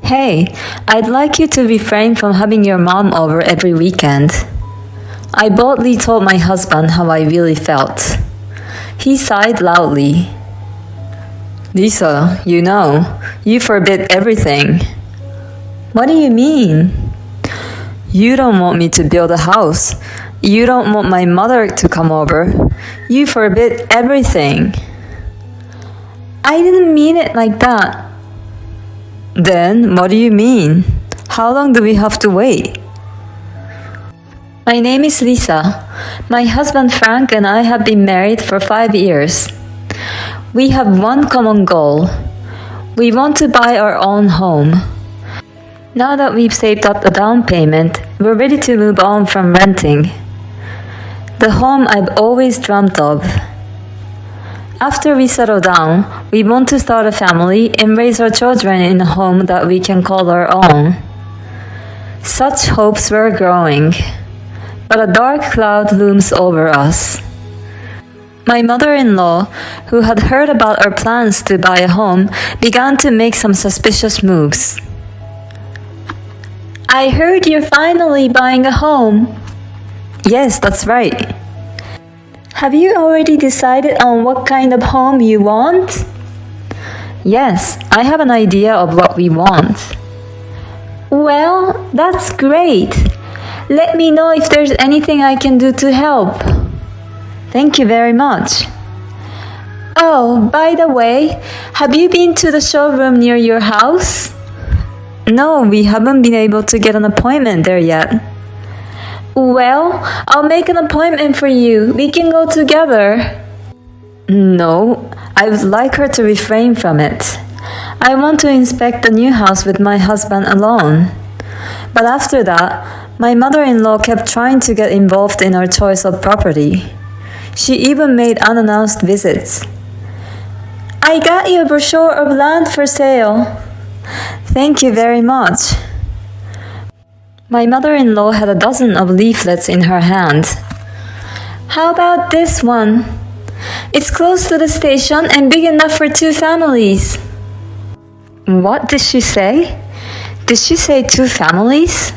Hey, I'd like you to refrain from having your mom over every weekend. I boldly told my husband how I really felt. He sighed loudly. Lisa, you forbid everything. What do you mean? You don't want me to build a house. You don't want my mother to come over. You forbid everything. I didn't mean it like that. Then, what do you mean? How long do we have to wait? My name is Lisa. My husband Frank and I have been married for 5 years. We have one common goal. We want to buy our own home. Now that we've saved up a down payment, we're ready to move on from renting. The home I've always dreamt of. After we settle down, we want to start a family and raise our children in a home that we can call our own. Such hopes were growing, but a dark cloud looms over us. My mother-in-law, who had heard about our plans to buy a home, began to make some suspicious moves. I heard you're finally buying a home. Yes, that's right. Have you already decided on what kind of home you want? Yes, I have an idea of what we want. Well, that's great. Let me know if there's anything I can do to help. Thank you very much. Oh, by the way, have you been to the showroom near your house? No, we haven't been able to get an appointment there yet. Well, I'll make an appointment for you. We can go together. No, I would like her to refrain from it. I want to inspect the new house with my husband alone. But after that, my mother-in-law kept trying to get involved in our choice of property. She even made unannounced visits. I got you a brochure of land for sale. Thank you very much. My mother-in-law had a dozen of leaflets in her hand. How about this one? It's close to the station and big enough for 2 families. What did she say? Did she say 2 families?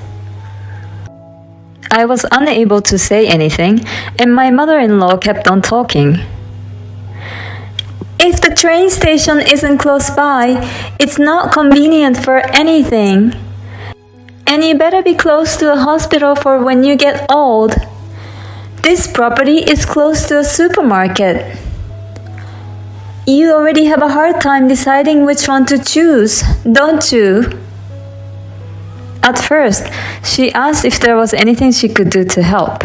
I was unable to say anything, and my mother-in-law kept on talking. If the train station isn't close by, it's not convenient for anything. And you better be close to a hospital for when you get old. This property is close to a supermarket. You already have a hard time deciding which one to choose, don't you? At first, she asked if there was anything she could do to help.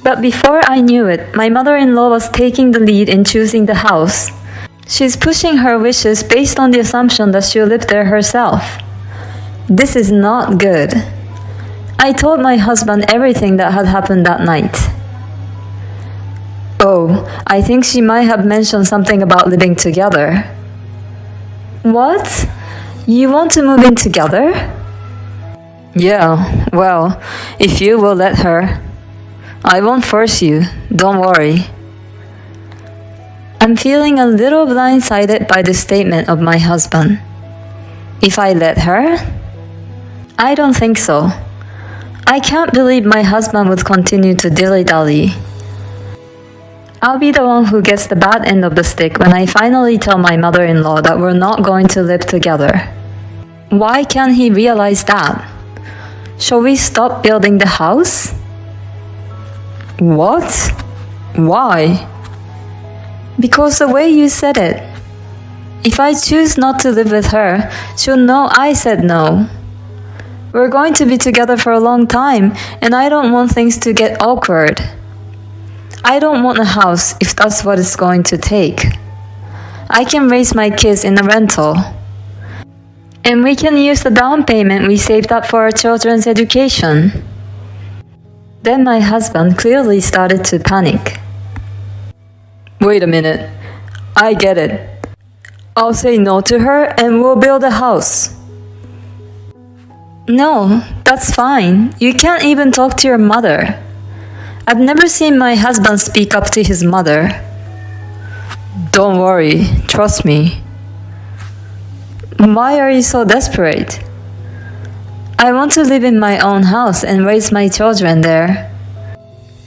But before I knew it, my mother-in-law was taking the lead in choosing the house. She's pushing her wishes based on the assumption that she'll live there herself. This is not good. I told my husband everything that had happened that night. Oh, I think she might have mentioned something about living together. What? You want to move in together? Yeah, well, if you will let her. I won't force you, don't worry. I'm feeling a little blindsided by the statement of my husband. If I let her? I don't think so. I can't believe my husband would continue to dilly-dally. I'll be the one who gets the bad end of the stick when I finally tell my mother-in-law that we're not going to live together. Why can't he realize that? Shall we stop building the house? What? Why? Because the way you said it. If I choose not to live with her, she'll know I said no. We're going to be together for a long time, and I don't want things to get awkward. I don't want a house if that's what it's going to take. I can raise my kids in a rental. And we can use the down payment we saved up for our children's education. Then my husband clearly started to panic. Wait a minute. I get it. I'll say no to her and we'll build a house. No, that's fine. You can't even talk to your mother. I've never seen my husband speak up to his mother. Don't worry, trust me. Why are you so desperate? I want to live in my own house and raise my children there.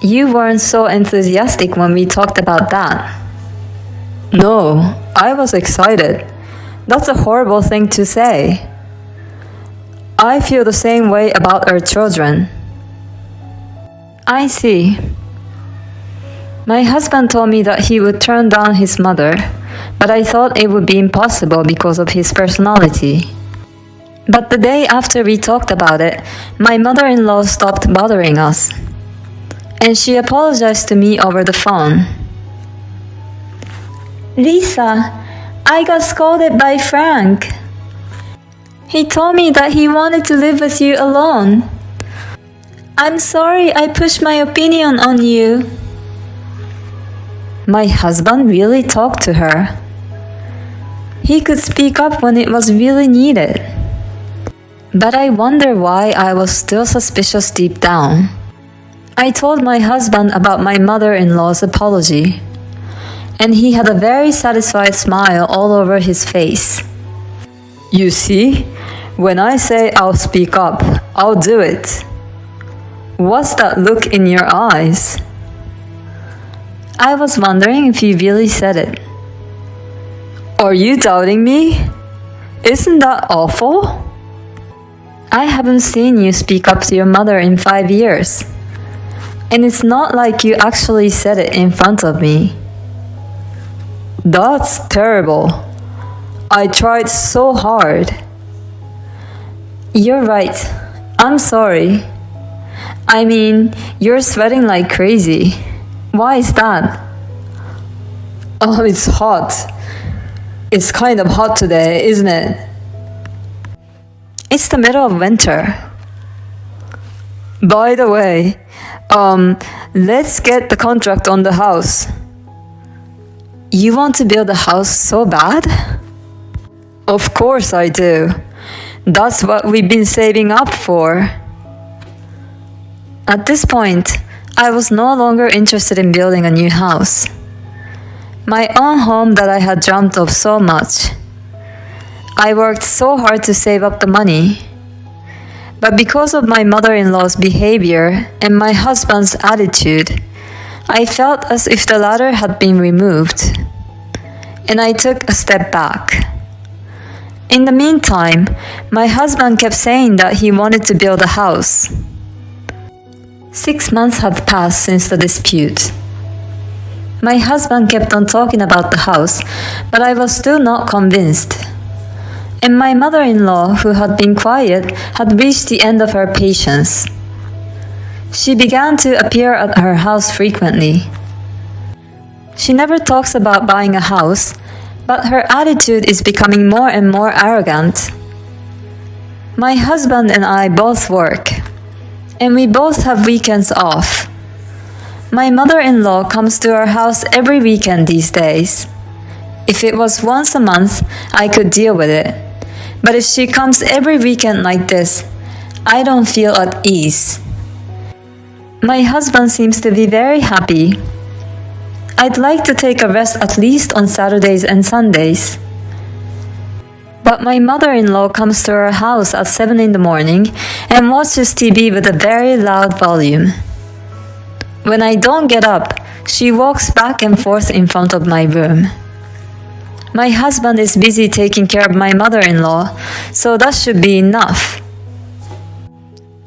You weren't so enthusiastic when we talked about that. No, I was excited. That's a horrible thing to say. I feel the same way about our children. I see. My husband told me that he would turn down his mother, but I thought it would be impossible because of his personality. But the day after we talked about it, my mother-in-law stopped bothering us. And she apologized to me over the phone. Lisa, I got scolded by Frank. He told me that he wanted to live with you alone. I'm sorry I pushed my opinion on you. My husband really talked to her. He could speak up when it was really needed. But I wonder why I was still suspicious deep down. I told my husband about my mother-in-law's apology, and he had a very satisfied smile all over his face. You see, when I say I'll speak up, I'll do it. What's that look in your eyes? I was wondering if you really said it. Are you doubting me? Isn't that awful? I haven't seen you speak up to your mother in 5 years. And it's not like you actually said it in front of me. That's terrible. I tried so hard. You're right. I'm sorry. I mean, you're sweating like crazy. Why is that? Oh, it's hot. It's kind of hot today, isn't it? It's the middle of winter. By the way, let's get the contract on the house. You want to build a house so bad? Of course I do. That's what we've been saving up for. At this point, I was no longer interested in building a new house. My own home that I had dreamt of so much. I worked so hard to save up the money. But because of my mother-in-law's behavior and my husband's attitude, I felt as if the ladder had been removed. And I took a step back. In the meantime, my husband kept saying that he wanted to build a house. 6 months had passed since the dispute. My husband kept on talking about the house, but I was still not convinced. And my mother-in-law, who had been quiet, had reached the end of her patience. She began to appear at her house frequently. She never talks about buying a house, but her attitude is becoming more and more arrogant. My husband and I both work, and we both have weekends off. My mother-in-law comes to our house every weekend these days. If it was once a month, I could deal with it. But if she comes every weekend like this, I don't feel at ease. My husband seems to be very happy. I'd like to take a rest at least on Saturdays and Sundays. But my mother-in-law comes to our house at 7 in the morning and watches TV with a very loud volume. When I don't get up, she walks back and forth in front of my room. My husband is busy taking care of my mother-in-law, so that should be enough.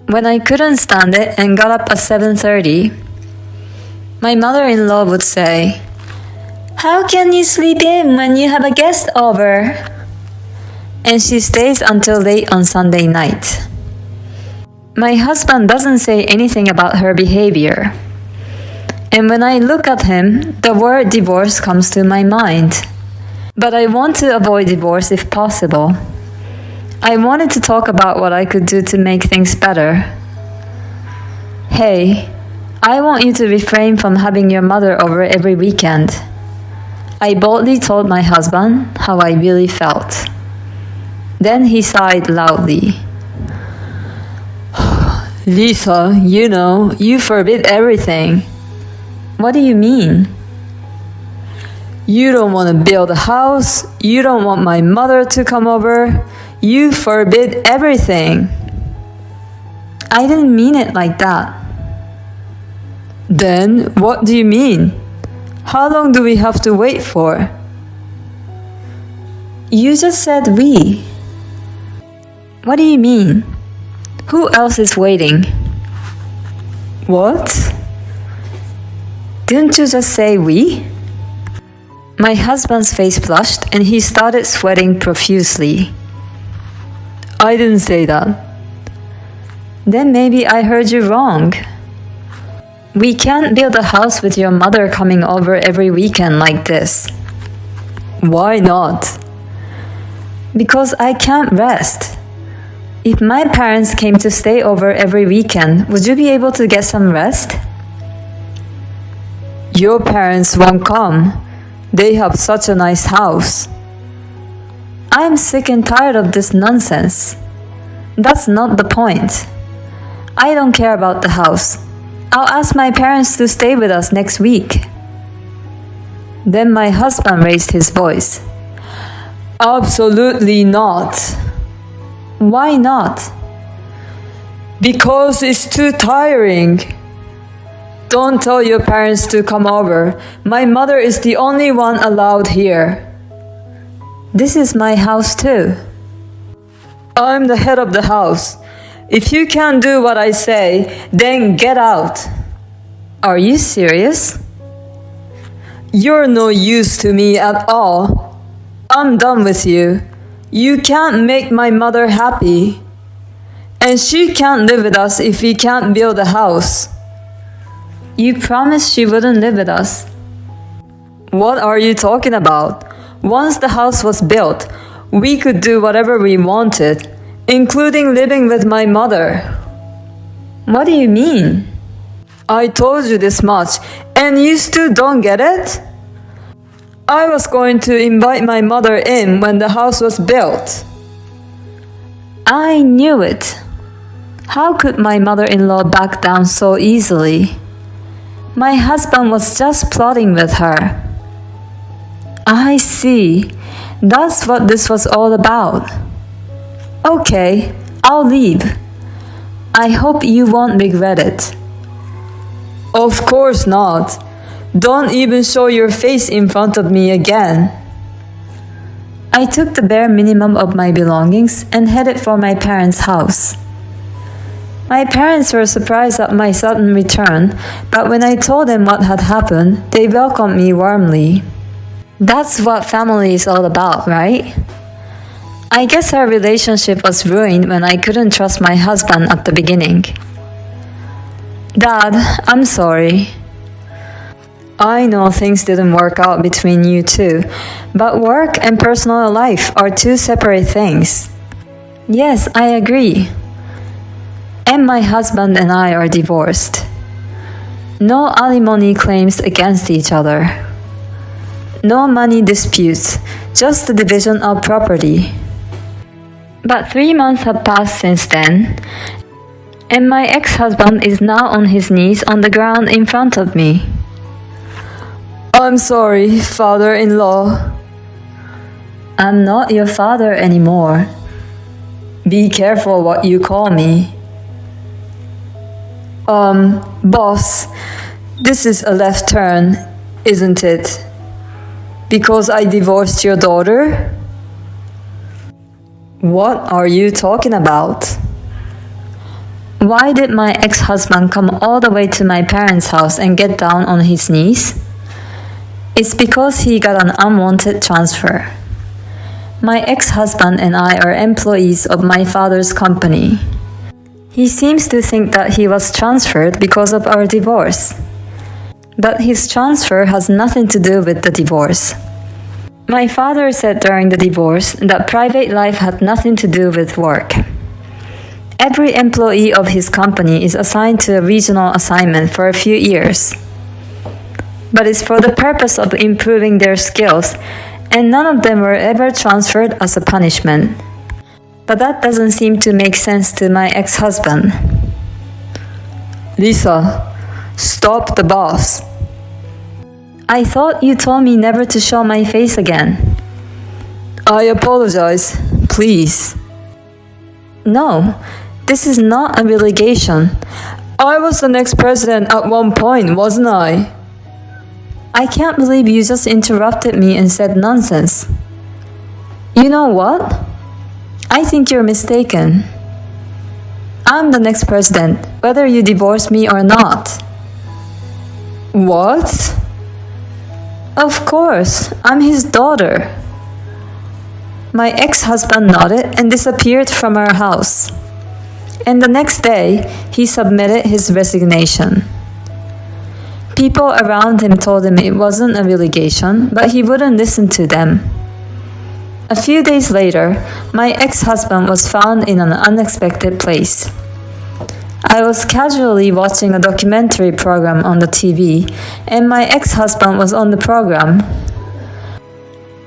When I couldn't stand it and got up at 7:30, my mother-in-law would say, "How can you sleep in when you have a guest over?" And she stays until late on Sunday night. My husband doesn't say anything about her behavior. And when I look at him, the word divorce comes to my mind. But I want to avoid divorce if possible. I wanted to talk about what I could do to make things better. Hey, I want you to refrain from having your mother over every weekend. I boldly told my husband how I really felt. Then he sighed loudly. Lisa, you forbid everything. What do you mean? You don't want to build a house. You don't want my mother to come over. You forbid everything. I didn't mean it like that. Then what do you mean? How long do we have to wait for? You just said we. What do you mean? Who else is waiting? What? Didn't you just say we? My husband's face flushed and he started sweating profusely. I didn't say that. Then maybe I heard you wrong. We can't build a house with your mother coming over every weekend like this. Why not? Because I can't rest. If my parents came to stay over every weekend, would you be able to get some rest? Your parents won't come. They have such a nice house. I'm sick and tired of this nonsense. That's not the point. I don't care about the house. I'll ask my parents to stay with us next week. Then my husband raised his voice. Absolutely not. Why not? Because it's too tiring. Don't tell your parents to come over. My mother is the only one allowed here. This is my house too. I'm the head of the house. If you can't do what I say, then get out. Are you serious? You're no use to me at all. I'm done with you. You can't make my mother happy. And she can't live with us if we can't build a house. You promised she wouldn't live with us. What are you talking about? Once the house was built, we could do whatever we wanted, including living with my mother. What do you mean? I told you this much, and you still don't get it? I was going to invite my mother in when the house was built. I knew it. How could my mother-in-law back down so easily? My husband was just plotting with her. I see. That's what this was all about. Okay, I'll leave. I hope you won't regret it. Of course not. Don't even show your face in front of me again. I took the bare minimum of my belongings and headed for my parents' house. My parents were surprised at my sudden return, but when I told them what had happened, they welcomed me warmly. That's what family is all about, right? I guess our relationship was ruined when I couldn't trust my husband at the beginning. Dad, I'm sorry. I know things didn't work out between you two, but work and personal life are two separate things. Yes, I agree. And my husband and I are divorced. No alimony claims against each other. No money disputes, just the division of property. But 3 months have passed since then, and my ex-husband is now on his knees on the ground in front of me. I'm sorry, father-in-law. I'm not your father anymore. Be careful what you call me. Boss, this is a left turn, isn't it? Because I divorced your daughter? What are you talking about? Why did my ex-husband come all the way to my parents' house and get down on his knees? It's because he got an unwanted transfer. My ex-husband and I are employees of my father's company. He seems to think that he was transferred because of our divorce. But his transfer has nothing to do with the divorce. My father said during the divorce that private life had nothing to do with work. Every employee of his company is assigned to a regional assignment for a few years. But it's for the purpose of improving their skills, and none of them were ever transferred as a punishment. But that doesn't seem to make sense to my ex-husband. Lisa, stop the boss. I thought you told me never to show my face again. I apologize. Please. No, this is not a relegation. I was the next president at one point, wasn't I? I can't believe you just interrupted me and said nonsense. You know what? I think you're mistaken. I'm the next president, whether you divorce me or not. What? Of course, I'm his daughter. My ex-husband nodded and disappeared from our house. And the next day, he submitted his resignation. People around him told him it wasn't a relegation, but he wouldn't listen to them. A few days later, my ex-husband was found in an unexpected place. I was casually watching a documentary program on the TV, and my ex-husband was on the program.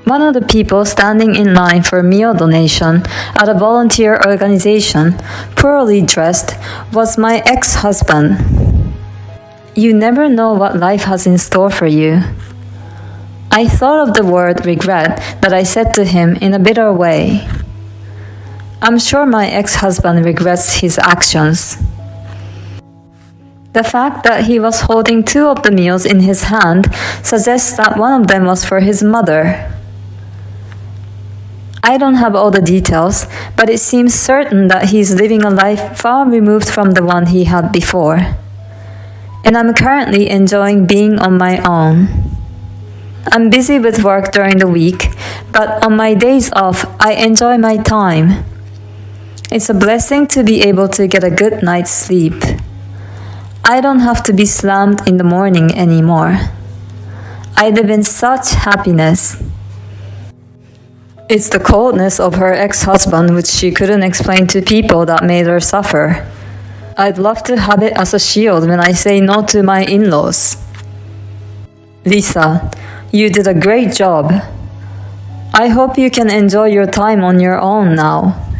One of the people standing in line for meal donation at a volunteer organization, poorly dressed, was my ex-husband. You never know what life has in store for you. I thought of the word regret that I said to him in a bitter way. I'm sure my ex-husband regrets his actions. The fact that he was holding two of the meals in his hand suggests that one of them was for his mother. I don't have all the details, but it seems certain that he's living a life far removed from the one he had before. And I'm currently enjoying being on my own. I'm busy with work during the week, but on my days off, I enjoy my time. It's a blessing to be able to get a good night's sleep. I don't have to be slammed in the morning anymore. I live in such happiness. It's the coldness of her ex-husband which she couldn't explain to people that made her suffer. I'd love to have it as a shield when I say no to my in-laws. Lisa, you did a great job. I hope you can enjoy your time on your own now.